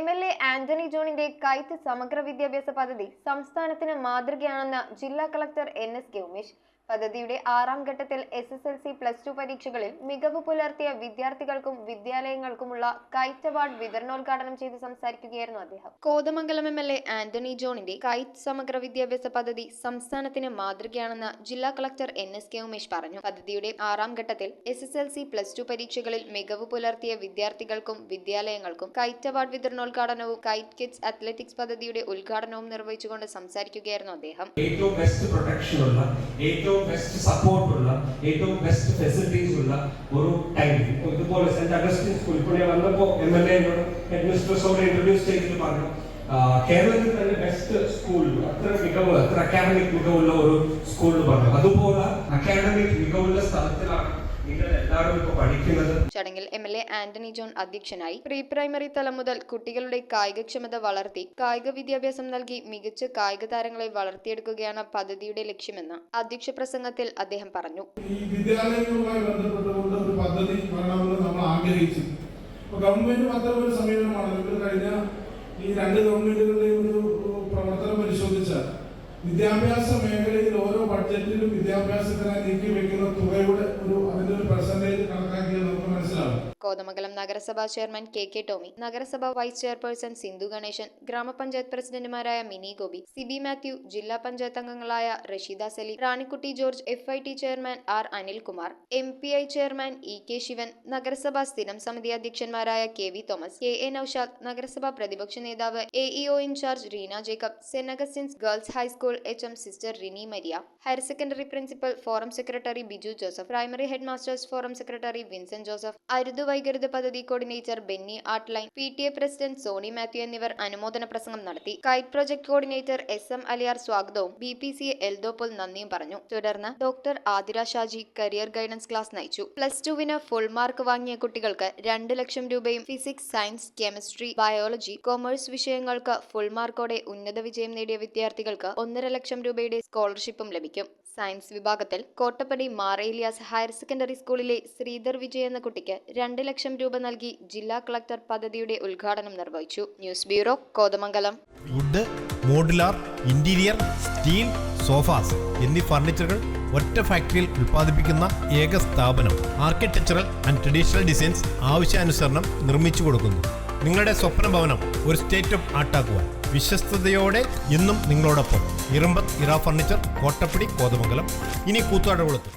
MLA Antony ജോണിന്റെ KITE സമഗ്ര വിദ്യാഭ്യാസ പദ്ധതി സംസ്ഥാനത്തിന് മാതൃകയാണെന്ന് ജില്ലാ കളക്ടർ NSK ഉമേഷ്. പദ്ധതിയുടെ 6ാം ഘട്ടത്തിൽ SSLC +2 പരീക്ഷകളിൽ മികവ് പുലർത്തിയ വിദ്യാർത്ഥികൾക്കും വിദ്യാലയങ്ങൾക്കുമുള്ള കൈറ്റ് അവാർഡ് വിതരണോദ്ഘാടനം ചെയ്ത് സംസാരിക്കുകയായിരുന്നു അദ്ദേഹം. കോതമംഗലം MLA ആന്റണി ജോണിന്റെ കൈറ്റ് സമഗ്ര വിദ്യാഭ്യാസ പദ്ധതി സംസ്ഥാനത്തിന് മാതൃകയാണെന്ന് ജില്ലാ കളക്ടർ NSK ഉമേഷ് പറഞ്ഞു. പദ്ധതിയുടെ 6ാം ഘട്ടത്തിൽ SSLC +2 പരീക്ഷകളിൽ മികവ് പുലർത്തിയ വിദ്യാർത്ഥികൾക്കും വിദ്യാലയങ്ങൾക്കും കൈറ്റ് അവാർഡ് വിതരണോദ്ഘാടനവും കൈറ്റ് കിഡ്സ് അത്ലറ്റിക്സ് പദ്ധതിയുടെ ഉദ്ഘാടനവും നിർവഹിച്ചുകൊണ്ട് സംസാരിക്കുകയായിരുന്നു അദ്ദേഹം. ബെസ്റ്റ് സപ്പോർട്ട് ഉള്ള ഏറ്റവും ബെസ്റ്റ് ഫെസിലിറ്റീസ് ഉള്ള ഒരു ടൈം ഇതുപോലെ സെന്റ് അഗസ്റ്റിൻ സ്കൂൾ ഇപ്പോൾ ഞാൻ വന്നപ്പോൾ MLA ഹെഡ് മിസ്ട്രസോട് ഇൻട്രൊഡ്യൂസ് ചെയ്തിട്ട് പറഞ്ഞു കേരളത്തിൽ തന്നെ ബെസ്റ്റ് സ്കൂൾ അത്ര മികവ് അത്ര അക്കാഡമിക് മികവുള്ള ഒരു സ്കൂൾ പറഞ്ഞു. അതുപോലെ അക്കാഡമിക് മികവുള്ള സ്ഥലത്തിലാണ് ചടങ്ങിൽ MLA ആന്റണി ജോൺ അധ്യക്ഷനായി. പ്രീ പ്രൈമറി തലം മുതൽ കുട്ടികളുടെ കായികക്ഷമത വളർത്തി കായിക വിദ്യാഭ്യാസം നൽകി മികച്ച കായിക താരങ്ങളെ വളർത്തിയെടുക്കുകയാണ് പദ്ധതിയുടെ ലക്ഷ്യമെന്ന് അധ്യക്ഷ പ്രസംഗത്തിൽ അദ്ദേഹം പറഞ്ഞു. ഈ വിദ്യാലയങ്ങളുമായി ബന്ധപ്പെട്ടുകൊണ്ട് ഒരു പദ്ധതി വരണമെന്ന് നമ്മൾ ആഗ്രഹിച്ചു. ഗവൺമെന്റ് അത്തരം ഒരു സമീപനമാണ്. കഴിഞ്ഞ ഈ രണ്ട് ഗവൺമെന്റുകളുടെയും ഒരു പ്രവർത്തനം പരിശോധിച്ചാൽ വിദ്യാഭ്യാസ മേഖലയിൽ ഓരോ ബഡ്ജറ്റിലും വിദ്യാഭ്യാസത്തിനായി നീക്കി വെക്കുന്ന തുകയുടെ അതിന്റെ ഒരു പെർസെന്റേജ് കണക്കാക്കിയാൽ നമുക്ക് മനസ്സിലാവും. കോതമംഗലം നഗരസഭാ ചെയർമാൻ KK ടോമി, നഗരസഭാ വൈസ് ചെയർപേഴ്സൺ സിന്ധു ഗണേശൻ, ഗ്രാമപഞ്ചായത്ത് പ്രസിഡന്റുമാരായ മിനി ഗോപി, സിബി മാത്യു, ജില്ലാ പഞ്ചായത്ത് അംഗങ്ങളായ Rasheeda Saleem, Ranikutty George, FIT chairman R അനിൽകുമാർ, MPI ചെയർമാൻ EK ശിവൻ, നഗരസഭാ സ്ഥിരം സമിതി അധ്യക്ഷന്മാരായ KV തോമസ്, KA നൌഷാദ്, നഗരസഭാ പ്രതിപക്ഷ നേതാവ് AEO in charge Reena Jacob, Saint Augustine's Girls High School HM Sister Rini Maria, higher secondary principal forum secretary Biju Joseph, primary head masters forum secretary Vincent Joseph, അരുത് വൈകരുത് പദ്ധതി coordinator Benny Artline, PTA president Sony Mathew എന്നിവർ അനുമോദന പ്രസംഗം നടത്തി. KITE project coordinator SM Aliyar സ്വാഗതവും BPCA എൽദോപ്പോൾ നന്ദിയും പറഞ്ഞു. തുടർന്ന് doctor Athira Shaji career guidance class നയിച്ചു. +2 ഫുൾ മാർക്ക് വാങ്ങിയ കുട്ടികൾക്ക് 2 ലക്ഷം രൂപയും physics, science, chemistry, biology, commerce വിഷയങ്ങൾക്ക് ഫുൾ മാർക്കോടെ ഉന്നത വിജയം നേടിയ വിദ്യാർത്ഥികൾക്ക് 1.5 ലക്ഷം രൂപയുടെ സ്കോളർഷിപ്പും ലഭിക്കും. സയൻസ് വിഭാഗത്തിൽ കോട്ടപ്പടി മാറേലിയാസ് ഹയർ സെക്കൻഡറി സ്കൂളിലെ ശ്രീധർ വിജയ് എന്ന കുട്ടിക്ക് 2 ലക്ഷം രൂപ നൽകി ജില്ലാ കളക്ടർ പദ്ധതിയുടെ ഉദ്ഘാടനം നിർവഹിച്ചു. News bureau, Kothamangalam. Wood, modular, interior, steel, sofas എന്നീ ഫർണിച്ചറുകൾ ഒറ്റ ഫാക്ടറിയിൽ ഉൽപ്പാദിപ്പിക്കുന്ന ഏക സ്ഥാപനം. ആർക്കിടെക്ചറൽ ആൻഡ് ട്രഡീഷണൽ ഡിസൈൻസ് ആവശ്യാനുസരണം നിർമ്മിച്ചു കൊടുക്കുന്നു. നിങ്ങളുടെ സ്വപ്ന ഭവനം ഒരു സ്റ്റേറ്റ് ഓഫ് ആർട്ടാക്കുവാൻ വിശ്വസ്തയോടെ എന്നും നിങ്ങളോടൊപ്പം. ഇറമ്പത്ത് ഇറ ഫർണിച്ചർ, കോട്ടപ്പടി, കോതമംഗലം. ഇനി കൂത്താട്ടുകുളത്ത്.